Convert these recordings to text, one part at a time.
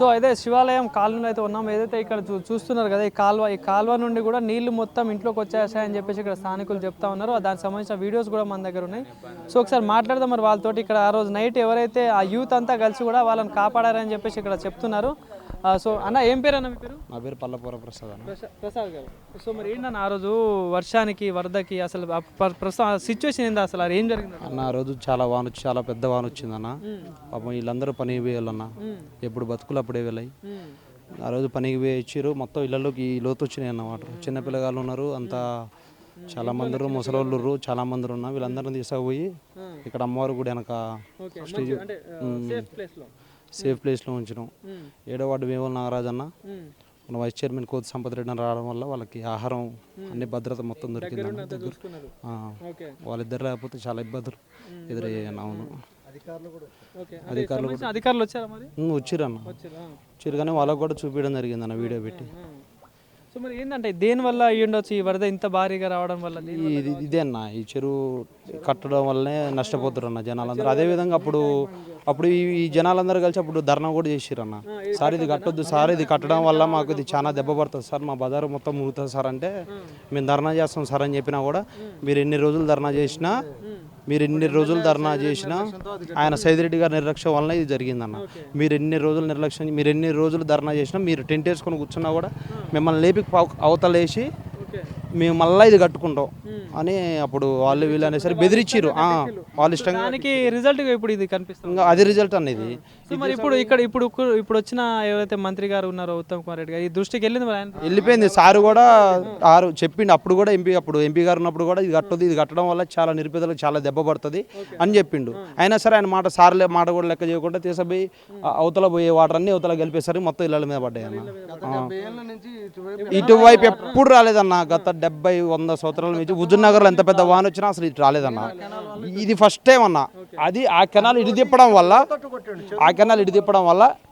So అయితే శివాలయం కాలనీలో అయితే ఉన్నాం. ఏదైతే ఇక్కడ చూస్తున్నారు కదా, ఈ కాల్వ నుండి కూడా నీళ్లు మొత్తం ఇంట్లోకి వచ్చేసాయని చెప్పేసి ఇక్కడ స్థానికులు చెప్తా ఉన్నారు. దానికి సంబంధించిన వీడియోస్ కూడా మన దగ్గర ఉన్నాయి. సో ఒకసారి మాట్లాడదాం మరి వాళ్ళతోటి. ఇక్కడ ఆ రోజు నైట్ ఎవరైతే ఆ యూత్ అంతా కలిసి కూడా వాళ్ళని కాపాడారని చెప్పేసి ఇక్కడ చెప్తున్నారు. సో అన్న, ఏం పేరు అన్న మీ పేరు? నా పేరు పల్లపుర ప్రసాద్ అన్న. ప్రసాద్ గారు. సో మరి ఏంటన్న ఆ రోజు వర్షానికి వరదకి అసలు ప్రస్తుతం సిచ్యువేషన్ ఏంది, అసలు ఏం జరిగింది అన్న? ఆ రోజు చాలా వాన వచ్చి చాలా పెద్ద వాన వచ్చిందన్న. పాపం వీళ్ళందరూ పనికి పోయాలన్న, ఎప్పుడు బతుకులు అప్పుడే వెళ్ళాయి. ఆ రోజు పనికి పోయి ఇచ్చారు, మొత్తం ఇళ్లలోకి లోతు వచ్చినాయి అన్నమాట. చిన్న పిల్లగాళ్ళు ఉన్నారు, అంతా చాలా మంది ముసలోళ్ళు చాలా మంది ఉన్నారు. వీళ్ళందరినీ తీసుకుపోయి ఇక్కడ అమ్మవారు కూడా వెనక స్టేజ్ సేఫ్ ప్లేస్లో ఉంచినాం. 7వ వార్డు వేముల నాగరాజు అన్న, మన వైస్ చైర్మన్ కోతి సంపత్ రెడ్డి అని రావడం వల్ల వాళ్ళకి ఆహారం అన్ని భద్రత మొత్తం దొరికింది. వాళ్ళిద్దరు లేకపోతే చాలా ఇబ్బందులు ఎదురయ్యాయి. అవును, అధికారులు వచ్చిరన్న, వచ్చారు కానీ వాళ్ళకు కూడా చూపించడం జరిగింది అన్న, వీడియో పెట్టి. సో మరి ఏంటంటే దేని వల్ల అయ్యి ఉండొచ్చు ఈ వరద ఇంత భారీగా రావడం వల్ల? ఇదే అన్న, ఈ చెరువు కట్టడం వల్లనే నష్టపోతారు అన్న జనాలందరూ. అదేవిధంగా అప్పుడు ఈ జనాలందరూ కలిసి అప్పుడు ధర్నా కూడా చేసిర్రు అన్న. సార్ ఇది కట్టొద్దు సార్, ఇది కట్టడం వల్ల మాకు ఇది చాలా దెబ్బ పడుతుంది సార్, మా బజారు మొత్తం మురుగుతుంది సార్ అంటే, మేము ధర్నా చేస్తాం సార్ అని చెప్పినా కూడా, మీరు ఎన్ని రోజులు ధర్నా చేసినా ఆయన సైదిరెడ్డి గారి నిర్లక్ష్యం వలన ఇది జరిగిందన్న. మీరు ఎన్ని రోజులు ధర్నా చేసినా, మీరు టెంట్ వేసుకొని కూర్చున్నా కూడా మిమ్మల్ని లేపి అవతలేసి మేము మళ్ళీ ఇది కట్టుకుంటాం అని అప్పుడు వాళ్ళు వీళ్ళు అనేసరి బెదిరించారు. వాళ్ళు ఇష్టంగా రిజల్ట్ ఇప్పుడు ఇది కనిపిస్తుంది, అది రిజల్ట్ అనేది. మరి ఇప్పుడు వచ్చిన ఎవరైతే మంత్రి గారు ఉన్నారో ఉత్తమ్ కుమార్ రెడ్డి గారు, ఈ దృష్టికి వెళ్ళిపోయింది. సారు కూడా చెప్పిండు, అప్పుడు కూడా ఎంపీ గారు ఉన్నప్పుడు కూడా ఇది కట్టదు, ఇది కట్టడం వల్ల చాలా నిరుపేదలకు చాలా దెబ్బ పడుతుంది అని చెప్పిండు. అయినా సరే ఆయన మాట కూడా లెక్క చేయకుండా తీసుకుపోయి అవతల పోయే వాటర్ అన్ని అవతల గెలిపేసరికి మొత్తం ఇళ్ళ మీద పడ్డాయి అన్న. ఇటువైపు ఎప్పుడు రాలేదన్న, గత 70-100 సంవత్సరాల నుంచి హుజూర్నగర్లో ఎంత పెద్ద వాన వచ్చినా అసలు ఇటు రాలేదన్న. ఇది ఫస్ట్ టైం అన్న. అది ఆ కెనాల్ ఇటు తిప్పడం వల్ల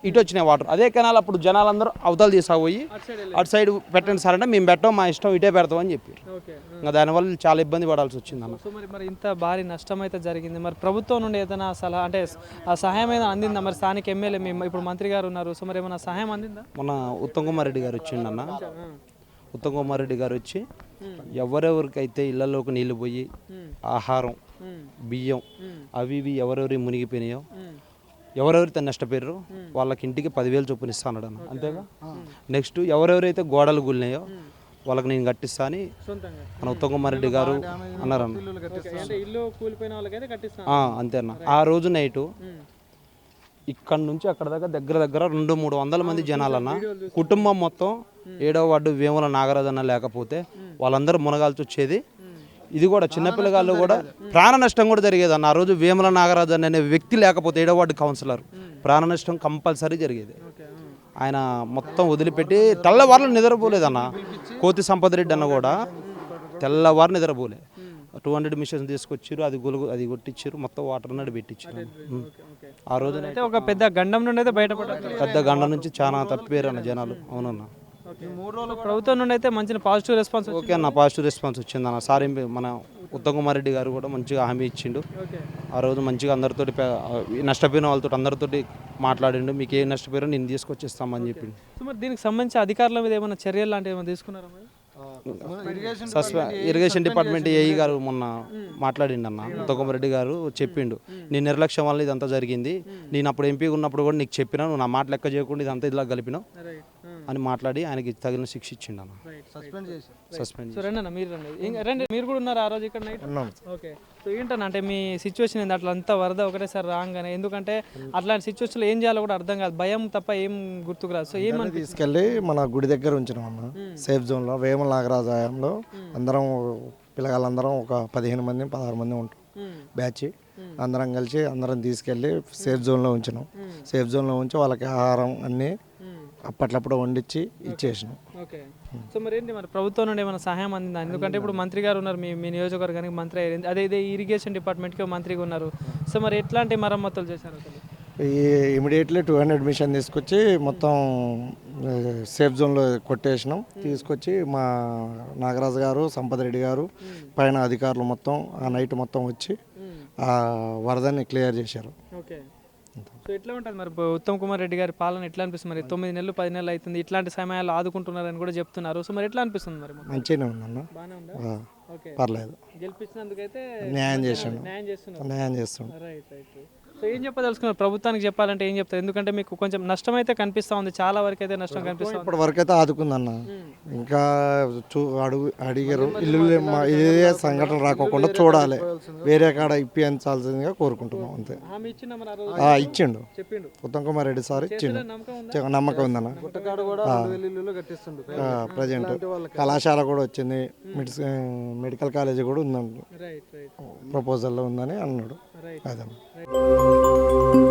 ఇటు వచ్చినాయి వాటర్. అదే కెనాల్ అప్పుడు జనాలందరూ అవతల తీసుకుపోయి అటు సైడ్ పెట్టండి సార్ అంటే, మేము పెట్టాం, మా ఇష్టం ఇటే పెడతాం అని చెప్పారు. ఇంకా దానివల్ల చాలా ఇబ్బంది పడాల్సి వచ్చింది అన్న. మరి ఇంత భారీ నష్టం అయితే జరిగింది. మరి ప్రభుత్వం నుండి ఏదైనా సలహా అంటే ఆ సహాయం ఏదైనా అందిందా? మరి స్థానిక ఎమ్మెల్యే ఇప్పుడు మంత్రి గారు ఉన్నారు, సో మరి ఏమైనా సహాయం అందిందా? మన ఉత్తమ్ కుమార్ రెడ్డి గారు వచ్చిండన్న. ఉత్తమ్ కుమార్ రెడ్డి గారు వచ్చి ఎవరెవరికైతే ఇళ్లలోకి నీళ్లు పోయి ఆహారం బియ్యం అవి ఇవి ఎవరెవరి మునిగిపోయినాయో, ఎవరెవరైతే నష్టపోయారో వాళ్ళకి ఇంటికి 10,000 చొప్పున ఇస్తాను అన్న. అంతేగా. నెక్స్ట్ ఎవరెవరైతే గోడలు గులినాయో వాళ్ళకి నేను కట్టిస్తా అని మన ఉత్తమ్ కుమార్ రెడ్డి గారు అన్నారన్న. అంతేనా. ఆ రోజు నైటు ఇక్కడ నుంచి అక్కడ దాకా దగ్గర 200-300 మంది జనాలన్న, కుటుంబం మొత్తం 7వ వార్డు వేముల నాగరాజు అన్న లేకపోతే వాళ్ళందరూ మునగాల్సి వచ్చేది. ఇది కూడా చిన్నపిల్లగాళ్ళు కూడా ప్రాణ నష్టం కూడా జరిగేది అన్న. ఆ రోజు వేముల నాగరాజు అనే వ్యక్తి లేకపోతే 7వ వార్డు కౌన్సిలర్ ప్రాణ నష్టం కంపల్సరీ జరిగేది. ఆయన మొత్తం వదిలిపెట్టి తెల్లవారులు నిద్రపోలేదన్న. కోతి సంపత్ రెడ్డి అన్న కూడా తెల్లవారు నిద్రపోలే. 200 మిషన్స్ తీసుకొచ్చారు, అది కొట్టించారు, మొత్తం వాటర్ నడి పెట్టించారు. ఆ రోజు ఒక పెద్ద గండం నుండి అయితే బయటపడ్డారు. పెద్ద గండం నుంచి చాలా తప్పిపోయారు అన్న జనాలు. అవునన్న. ప్రభుత్వం నుండి అయితే మంచి పాజిటివ్ రెస్పాన్స్. ఓకే అన్న, పాజిటివ్ రెస్పాన్స్ వచ్చింది అన్న. సార్ మన ఉత్తమ్ కుమార్ రెడ్డి గారు కూడా మంచిగా హామీ ఇచ్చిండు. ఆ రోజు మంచిగా అందరితోటి నష్టపోయిన వాళ్ళతో అందరితోటి మాట్లాడిండు. మీకు ఏ నష్టపోయారో నేను తీసుకొచ్చిస్తామని చెప్పిండు. మరి దీనికి సంబంధించి అధికారుల మీద ఏమైనా చర్యలు లాంటివి ఏమైనా తీసుకున్నారా? ఇరిగేషన్ డిపార్ట్మెంట్ ఏఈ గారు మొన్న మాట్లాడిండు అన్న. ఉత్తమ్ కుమార్ రెడ్డి గారు చెప్పిండు, నీ నిర్లక్ష్యం వల్ల ఇదంతా జరిగింది, నేను అప్పుడు ఎంపీ ఉన్నప్పుడు కూడా నీకు చెప్పినా, నువ్వు నా మాట లెక్క చేయకుండా ఇదంతా ఇలా కలిపినావు అని మాట్లాడి ఆయనకి తగిన శిక్ష ఇచ్చిండు అన్న. సస్పెండ్. మీరు కూడా ఉన్నారు ఆ రోజు ఇక్కడ నైట్? ఓకే. సో ఏంటన్నా అంటే మీ సిచ్యువేషన్ ఏంటి? అట్లా అంతా వరద ఒకటేసారి రాగానే, ఎందుకంటే అట్లాంటి సిచ్యువేషన్లో ఏం చేయాలో కూడా అర్థం కాదు, భయం తప్ప ఏం గుర్తుకు రాదు. సో ఏమని తీసుకెళ్ళి మన గుడి దగ్గర ఉంచినాం అన్న, సేఫ్ జోన్లో. వేముల నాగరాజాయంలో అందరం పిల్లగాళ్ళందరం ఒక 15 మంది 16 మంది ఉంటాం బ్యాచ్. అందరం కలిసి అందరం తీసుకెళ్ళి సేఫ్ జోన్లో ఉంచినాం. సేఫ్ జోన్లో ఉంచి వాళ్ళకి ఆహారం అన్నీ అప్పట్లప్పుడు వండించి ఇచ్చేసినాం. ఓకే. సో మరి ఏంటి, మరి ప్రభుత్వం నుండి ఏమైనా సహాయం అందిందా? ఎందుకంటే ఇప్పుడు మంత్రి గారు ఉన్నారు, మీ నియోజకవర్గానికి మంత్రి అయ్యింది, అదే ఇరిగేషన్ డిపార్ట్మెంట్కి మంత్రిగా ఉన్నారు. సో మరి ఎట్లాంటి మరమ్మతులు చేశారు? అసలు ఇమీడియట్లీ 200 మిషన్ తీసుకొచ్చి మొత్తం సేఫ్ జోన్లో కొట్టేసినాం. తీసుకొచ్చి మా నాగరాజు గారు, సంపత్ రెడ్డి గారు, పైన అధికారులు మొత్తం ఆ నైట్ మొత్తం వచ్చి ఆ వరదని క్లియర్ చేశారు. ఓకే. సో ఎట్లా ఉంటుంది మరి ఉత్తమ్ కుమార్ రెడ్డి గారి పాలన ఎట్లా అనిపిస్తుంది మరి 9 నెలలు 10 నెలలు అవుతుంది ఇట్లాంటి సమయాల్లో ఆదుకుంటున్నారని కూడా చెప్తున్నారు సో మరి ఎట్లా అనిపిస్తుంది మరి మంచిగానే ఉందన్న. బాగానే ఉందా ఓకే పర్లేదు, గెలిపించినందుకైతే న్యాయం చేసిండు, న్యాయం చేస్తున్నారు న్యాయం చేస్తుండు. రైట్ రైట్ సో ఏం చెప్పదలుచుకున్నారు ప్రభుత్వానికి చెప్పాలంటే ఏం చెప్తారు ఎందుకంటే మీకు కొంచెం నష్టం అయితే కనిపిస్తూ ఉంది చాలా వరకు అయితే నష్టం కనిపిస్తూ ఉంది ఇప్పటి వరకు అయితే ఆదుకుందన్న. ఇంకా అడిగారు ఇల్లు ఏ సంఘటన రాకోకుండా చూడాలి, వేరే కాడ ఇప్పించాల్సిందిగా కోరుకుంటున్నాం అంతే. హామీ ఇచ్చిన మరి ఆ రోజు ఇచ్చిండు చెప్పిండు ఉత్తమ్ కుమార్ రెడ్డి సార్ ఇచ్చిండు. నమ్మకం ఉందా నమ్మకం ఉందన్న. ప్రజెంట్ కళాశాల కూడా వచ్చింది, మెడికల్ కాలేజ్ కూడా ఉందండి, రైట్ రైట్ ప్రపోజల్లో ఉందని అన్నాడు. రైట్ అదే. రైట్